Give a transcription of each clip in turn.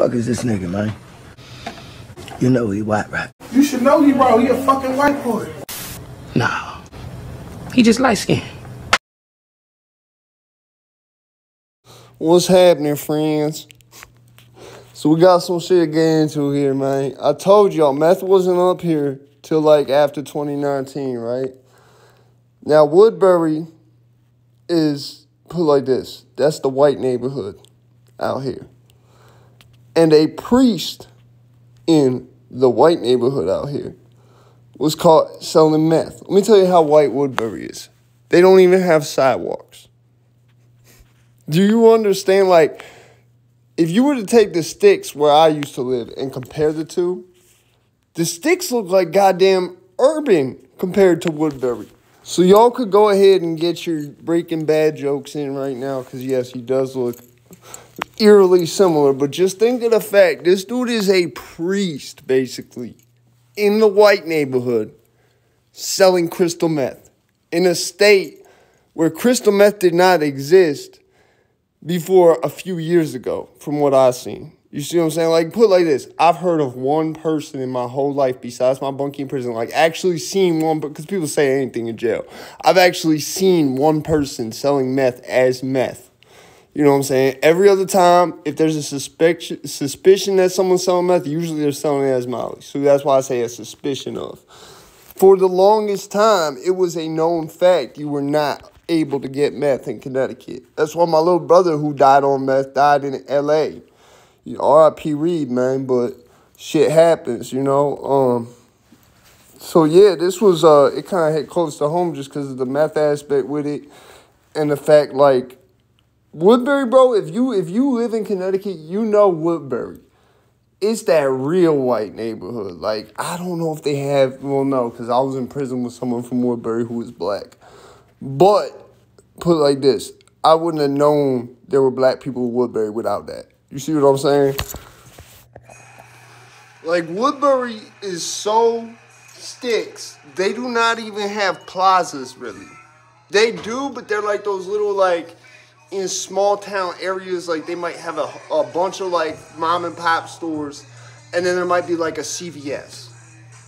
fuck is this nigga, man? You know he white, right? You should know he white. He a fucking white boy. No. He just light-skinned. What's happening, friends? So we got some shit to get into here, man. I told y'all, Meth wasn't up here till like after 2019, right? Now, Woodbury is put like this. That's the white neighborhood out here. And a priest in the white neighborhood out here was caught selling meth. Let me tell you how white Woodbury is. They don't even have sidewalks. Do you understand, like, if you were to take the sticks where I used to live and compare the two, the sticks look like goddamn urban compared to Woodbury. So y'all could go ahead and get your Breaking Bad jokes in right now, because yes, he does look eerily similar, but just think of the fact, this dude is a priest, basically, in the white neighborhood, selling crystal meth, in a state where crystal meth did not exist before a few years ago, from what I've seen. You see what I'm saying? Like, put it like this. I've heard of one person in my whole life, besides my bunkie in prison, like, actually seen one, because people say anything in jail. I've actually seen one person selling meth as meth. You know what I'm saying? Every other time, if there's a suspicion that someone's selling meth, usually they're selling it as Molly. So that's why I say a suspicion of. For the longest time, it was a known fact you were not able to get meth in Connecticut. That's why my little brother who died on meth died in L.A. You know, R.I.P. Reed, man, but shit happens, you know. So, yeah, this was, it kind of hit close to home just because of the meth aspect with it and the fact, like, Woodbury, bro, if you live in Connecticut, you know Woodbury. It's that real white neighborhood. Like, I don't know if they have, well, no, because I was in prison with someone from Woodbury who was black. But, put it like this, I wouldn't have known there were black people in Woodbury without that. You see what I'm saying? Like, Woodbury is so sticks, they do not even have plazas, really. They do, but they're like those little, like, in small town areas, like, they might have a bunch of, like, mom and pop stores, and then there might be, like, a CVS.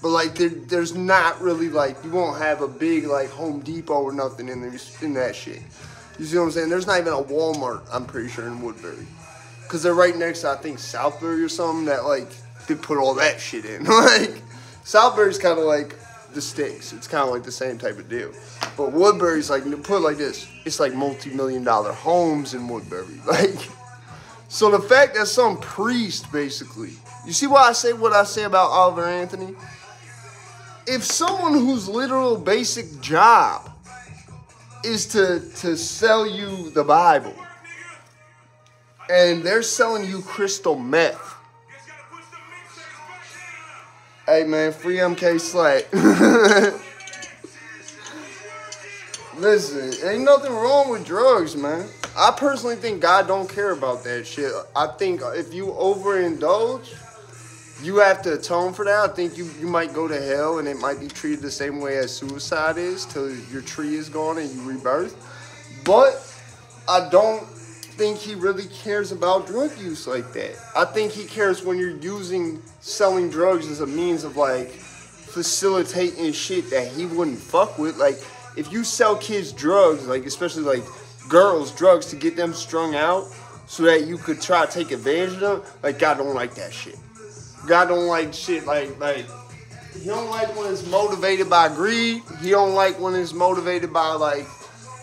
But, like, there's not really, like, you won't have a big, like, Home Depot or nothing in that shit. You see what I'm saying? There's not even a Walmart, I'm pretty sure, in Woodbury. Because they're right next to, I think, Southbury or something that, like, they put all that shit in. Like, Southbury's kind of like the sticks. It's kind of like the same type of deal. But Woodbury's, like, put it like this. It's like multi-million-dollar homes in Woodbury. Like, so the fact that some priest, basically, you see why I say what I say about Oliver Anthony? If someone whose literal basic job is to sell you the Bible, and they're selling you crystal meth, hey man, free MK Slack. Listen, ain't nothing wrong with drugs, man. I personally think God don't care about that shit. I think if you overindulge, you have to atone for that. I think you might go to hell, and it might be treated the same way as suicide is till your tree is gone and you rebirth. But I don't think he really cares about drug use like that. I think he cares when you're selling drugs as a means of, like, facilitating shit that he wouldn't fuck with. Like, if you sell kids drugs, like, especially, like, girls drugs to get them strung out so that you could try to take advantage of them, like, God don't like that shit. God don't like shit like, he don't like when it's motivated by greed. He don't like when it's motivated by, like,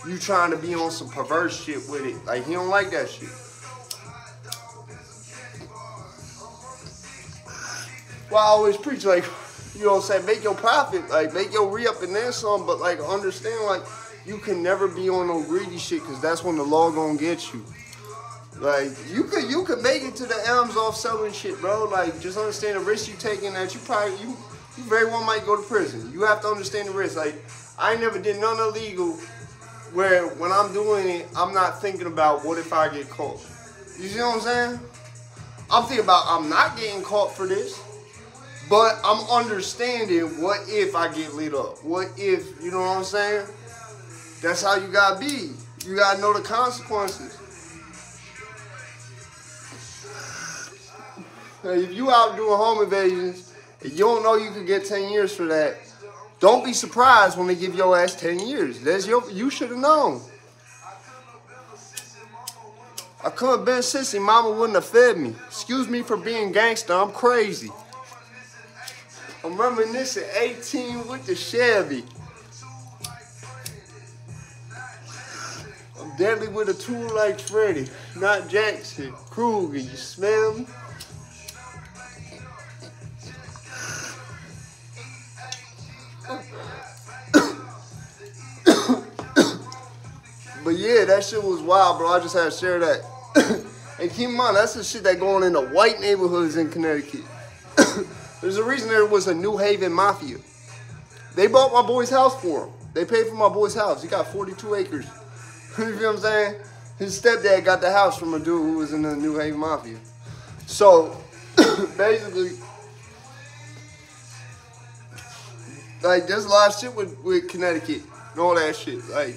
you trying to be on some perverse shit with it. Like, he don't like that shit. Well, I always preach, like, you know what I'm saying, make your profit, like, make your re-up and then some, but, like, understand, like, you can never be on no greedy shit, because that's when the law gonna get you. Like, you could make it to the M's off selling shit, bro. Like, just understand the risk you taking, that you very well might go to prison. You have to understand the risk. Like, I ain't never did nothing illegal where when I'm doing it, I'm not thinking about what if I get caught. You see what I'm saying? I'm thinking about I'm not getting caught for this, but I'm understanding what if I get lit up. What if, you know what I'm saying? That's how you gotta be. You gotta know the consequences. If you out doing home invasions and you don't know you could get 10 years for that, don't be surprised when they give your ass 10 years. You should have known. I couldn't have been sissy. Mama wouldn't have fed me. Excuse me for being gangster. I'm crazy. I'm reminiscing 18 with the Chevy. I'm deadly with a tool like Freddy, not Jackson. Kruger, you smell me? But yeah, that shit was wild, bro. I just had to share that. And keep in mind, that's the shit that going in the white neighborhoods in Connecticut. There's a reason there was a New Haven Mafia. They bought my boy's house for him. They paid for my boy's house. He got 42 acres. You know what I'm saying? His stepdad got the house from a dude who was in the New Haven Mafia. So, basically, like, there's a lot of shit with Connecticut and all that shit. Like,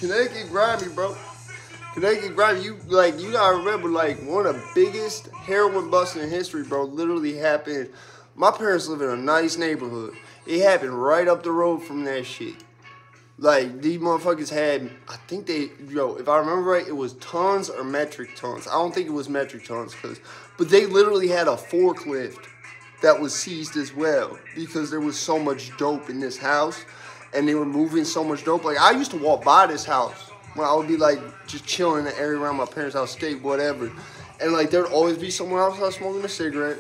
Connecticut grimy, bro. Connecticut grimy. You gotta remember, like, one of the biggest heroin busts in history, bro, literally happened. My parents live in a nice neighborhood. It happened right up the road from that shit. Like, these motherfuckers had, I think they, if I remember right, it was tons or metric tons. I don't think it was metric tons, but they literally had a forklift that was seized as well because there was so much dope in this house and they were moving so much dope. Like, I used to walk by this house when I would be, like, just chilling in the area around my parents' house, skate, whatever. And, like, there'd always be someone outside smoking a cigarette.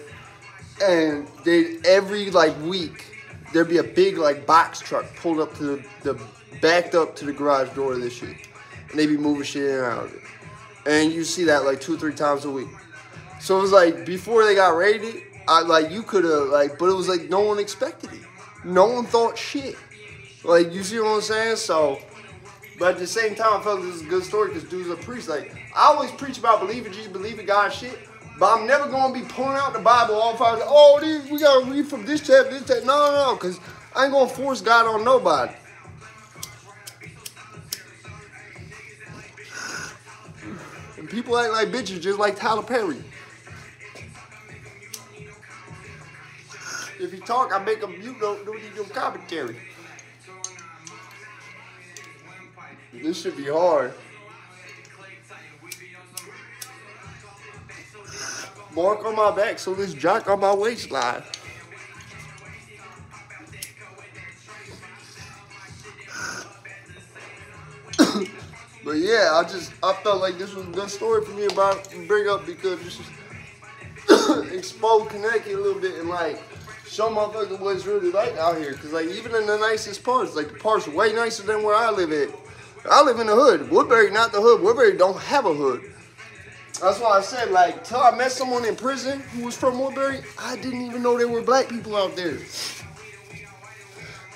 And every, like, week, there'd be a big, like, box truck pulled up to backed up to the garage door of this shit. And they'd be moving shit in and out of it. And you see that, like, 2 or 3 times a week. So it was, like, before they got raided, you could have, like, but it was, like, no one expected it. No one thought shit. Like, you see what I'm saying? So, but at the same time, I felt this is a good story because dude's a priest. Like, I always preach about believing Jesus, believing God shit. But I'm never going to be pulling out the Bible all five. Oh, we got to read from this chapter, this chapter. No, because I ain't going to force God on nobody. And people act like bitches just like Tyler Perry. If he talk, I make him mute, don't need no commentary. This should be hard. Mark on my back, so this jock on my waistline. But yeah, I felt like this was a good story for me to bring up because this is expose Connecticut a little bit and like show motherfuckers what it's really like out here. Cause like even in the nicest parts, like the parts way nicer than where I live at. I live in the hood. Woodbury, not the hood. Woodbury don't have a hood. That's why I said, like, till I met someone in prison who was from Woodbury, I didn't even know there were black people out there.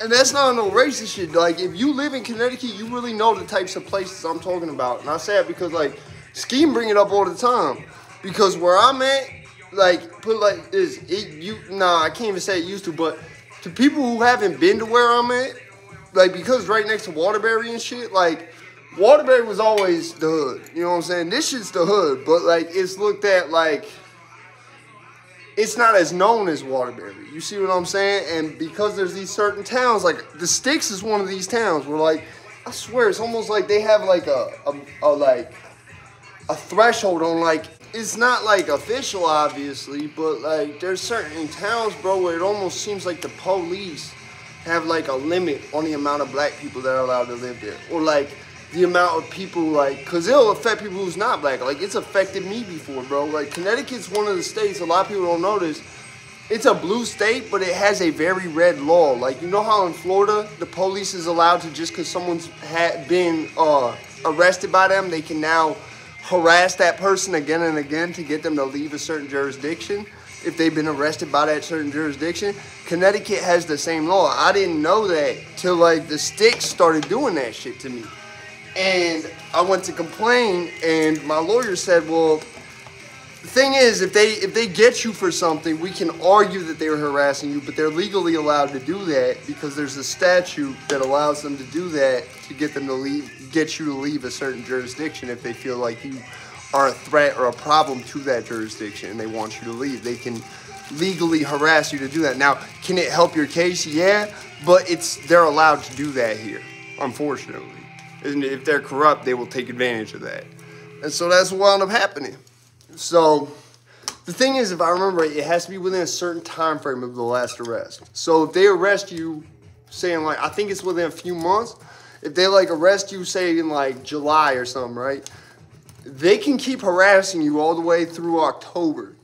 And that's not no racist shit. Like, if you live in Connecticut, you really know the types of places I'm talking about. And I say it because, like, Scheme bring it up all the time. Because where I'm at, like, put it like this, I can't even say it used to, but to people who haven't been to where I'm at, like, because right next to Waterbury and shit, like, Waterbury was always the hood. You know what I'm saying? This shit's the hood, but, like, it's looked at, like, it's not as known as Waterbury. You see what I'm saying? And because there's these certain towns, like, the Sticks is one of these towns where, like, I swear, it's almost like they have, like, a threshold on, like, it's not, like, official, obviously, but, like, there's certain towns, bro, where it almost seems like the police have, like, a limit on the amount of black people that are allowed to live there. Or, like, the amount of people, like, because it'll affect people who's not black. Like, it's affected me before, bro. Like, Connecticut's one of the states, a lot of people don't know this. It's a blue state, but it has a very red law. Like, you know how in Florida, the police is allowed to, just because someone's been arrested by them, they can now harass that person again and again to get them to leave a certain jurisdiction if they've been arrested by that certain jurisdiction. Connecticut has the same law. I didn't know that till, like, the Sticks started doing that shit to me. And I went to complain, and my lawyer said, well, the thing is, if they get you for something, we can argue that they were harassing you, but they're legally allowed to do that because there's a statute that allows them to do that to get them to leave get you to leave a certain jurisdiction if they feel like you are a threat or a problem to that jurisdiction and they want you to leave. They can legally harass you to do that. Now, can it help your case? Yeah, but they're allowed to do that here, unfortunately. And if they're corrupt, they will take advantage of that. And so that's what wound up happening. So the thing is, if I remember right, it has to be within a certain time frame of the last arrest. So if they arrest you, saying like, I think it's within a few months, if they like arrest you, say in like July or something, right? They can keep harassing you all the way through October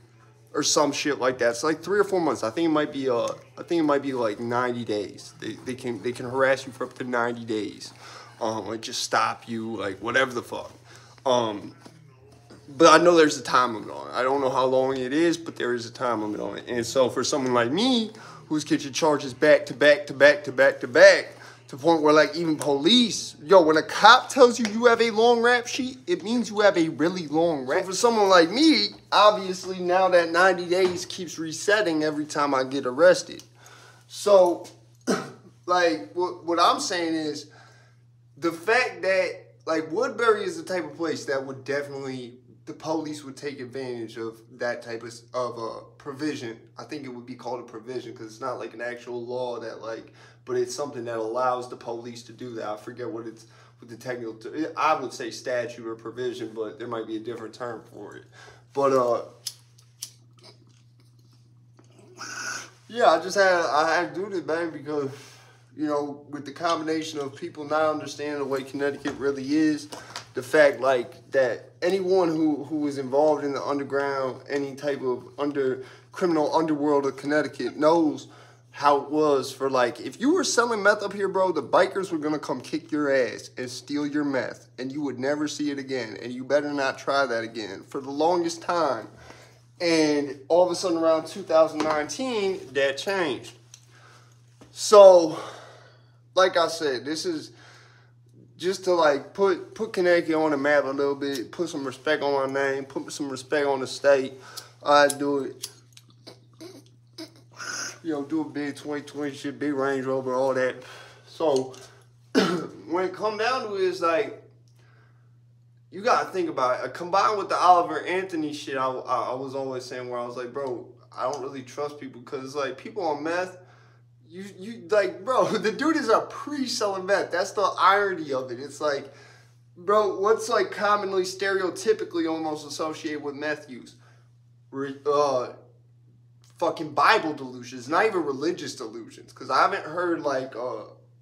or some shit like that. It's like 3 or 4 months. I think it might be like 90 days. They can harass you for up to 90 days. Like just stop you, like whatever the fuck. But I know there's a time limit on it. I don't know how long it is, but there is a time limit on it. And so for someone like me, who's catching charges back to back to back to back to back, to the point where like even police, when a cop tells you you have a long rap sheet, it means you have a really long rap. So for someone like me, obviously now that 90 days keeps resetting every time I get arrested. So like what I'm saying is the fact that like Woodbury is the type of place that would definitely, the police would take advantage of that type of provision. I think it would be called a provision because it's not like an actual law that like, but it's something that allows the police to do that. I forget what the technical, I would say statute or provision, but there might be a different term for it. But yeah, I had to do this, man, because with the combination of people not understanding the way Connecticut really is, the fact like that anyone who is involved in the underground, any type of criminal underworld of Connecticut knows how it was for like, if you were selling meth up here, bro, the bikers were gonna come kick your ass and steal your meth and you would never see it again. And you better not try that again for the longest time. And all of a sudden around 2019, that changed. So, like I said, this is just to like put Connecticut on the map a little bit, put some respect on my name, put some respect on the state. I do it. Do a big 2020 shit, big Range Rover, all that. So when it come down to it, it's like you gotta think about it. Combined with the Oliver Anthony shit, I was always saying where I was like, bro, I don't really trust people because like people on meth. You like, bro, the dude is a pre-selling meth. That's the irony of it. It's like, bro, what's like commonly, stereotypically almost associated with meth use? Fucking Bible delusions, not even religious delusions. Because I haven't heard like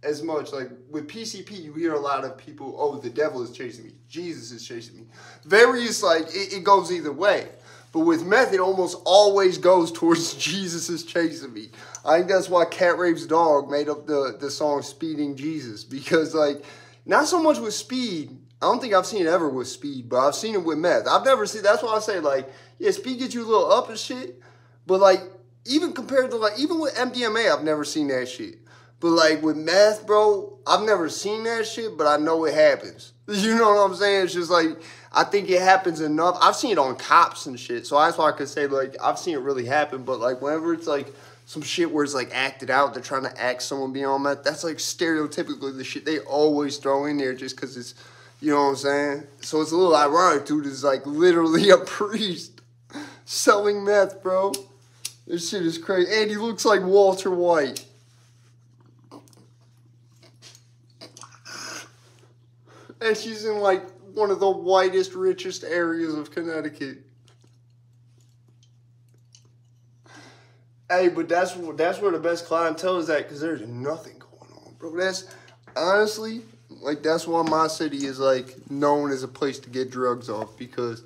as much, like with PCP, you hear a lot of people, oh, the devil is chasing me. Jesus is chasing me. Various, like, it goes either way. But with meth, it almost always goes towards Jesus is chasing me. I think that's why Cat Rave's dog made up the song Speeding Jesus. Because, like, not so much with speed. I don't think I've seen it ever with speed, but I've seen it with meth. I've never seen, that's why I say, like, yeah, speed gets you a little up and shit. But, like, even compared to, like, even with MDMA, I've never seen that shit. But, like, with meth, bro, I've never seen that shit, but I know it happens. You know what I'm saying? It's just, like, I think it happens enough. I've seen it on cops and shit, so that's why I could say, like, I've seen it really happen. But, like, whenever it's, like, some shit where it's, like, acted out, they're trying to act someone being on meth, that's, like, stereotypically the shit they always throw in there just because it's, you know what I'm saying? So it's a little ironic, dude. It's, like, literally a priest selling meth, bro. This shit is crazy. And he looks like Walter White. And she's in, like, one of the whitest, richest areas of Connecticut. Hey, but that's where the best clientele is at, because there's nothing going on, bro. That's, honestly, like, that's why my city is, like, known as a place to get drugs off, because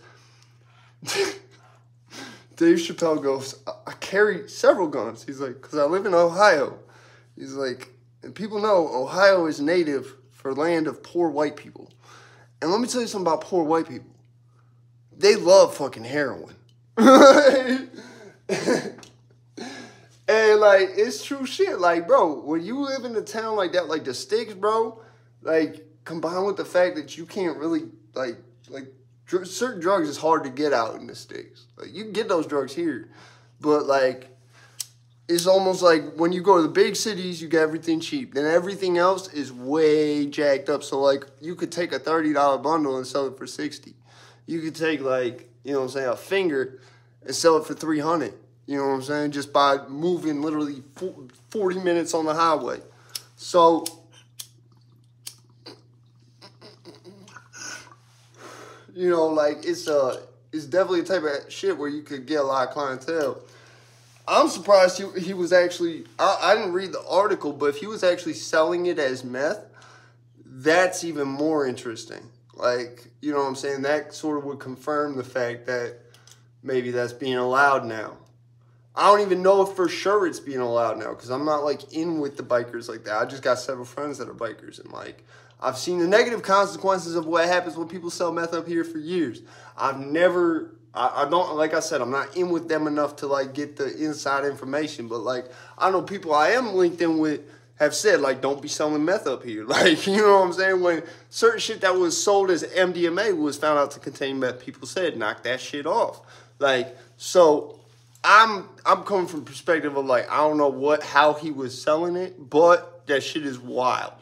Dave Chappelle goes, I carry several guns. He's like, because I live in Ohio. He's like, and people know Ohio is native for land of poor white people. And let me tell you something about poor white people. They love fucking heroin. And, like, it's true shit. Like, bro, when you live in a town like that, like the sticks, bro, like, combined with the fact that you can't really, like certain drugs is hard to get out in the sticks. Like, you can get those drugs here. But, like, it's almost like when you go to the big cities, you get everything cheap. Then everything else is way jacked up. So, like, you could take a $30 bundle and sell it for $60. You could take, like, you know what I'm saying, a finger and sell it for $300. You know what I'm saying? Just by moving literally 40 minutes on the highway. So, you know, like, it's definitely a type of shit where you could get a lot of clientele. I'm surprised he was actually, I didn't read the article, but if he was actually selling it as meth, that's even more interesting. Like, you know what I'm saying? That sort of would confirm the fact that maybe that's being allowed now. I don't even know if for sure it's being allowed now because I'm not, like, in with the bikers like that. I just got several friends that are bikers, and, like, I've seen the negative consequences of what happens when people sell meth up here for years. I don't, like I said, I'm not in with them enough to, like, get the inside information, but, like, I know people I am linked in with have said, like, don't be selling meth up here. Like, you know what I'm saying? When certain shit that was sold as MDMA was found out to contain meth, people said, knock that shit off. Like, so I'm coming from the perspective of, like, I don't know how he was selling it, but that shit is wild.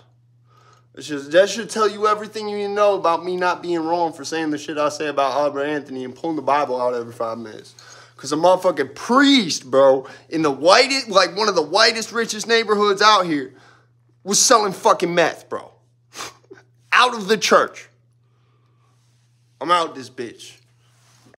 That should tell you everything you need to know about me not being wrong for saying the shit I say about Albert Anthony and pulling the Bible out every 5 minutes. Because a motherfucking priest, bro, in the whitest, like one of the whitest, richest neighborhoods out here, was selling fucking meth, bro. Out of the church. I'm out this bitch.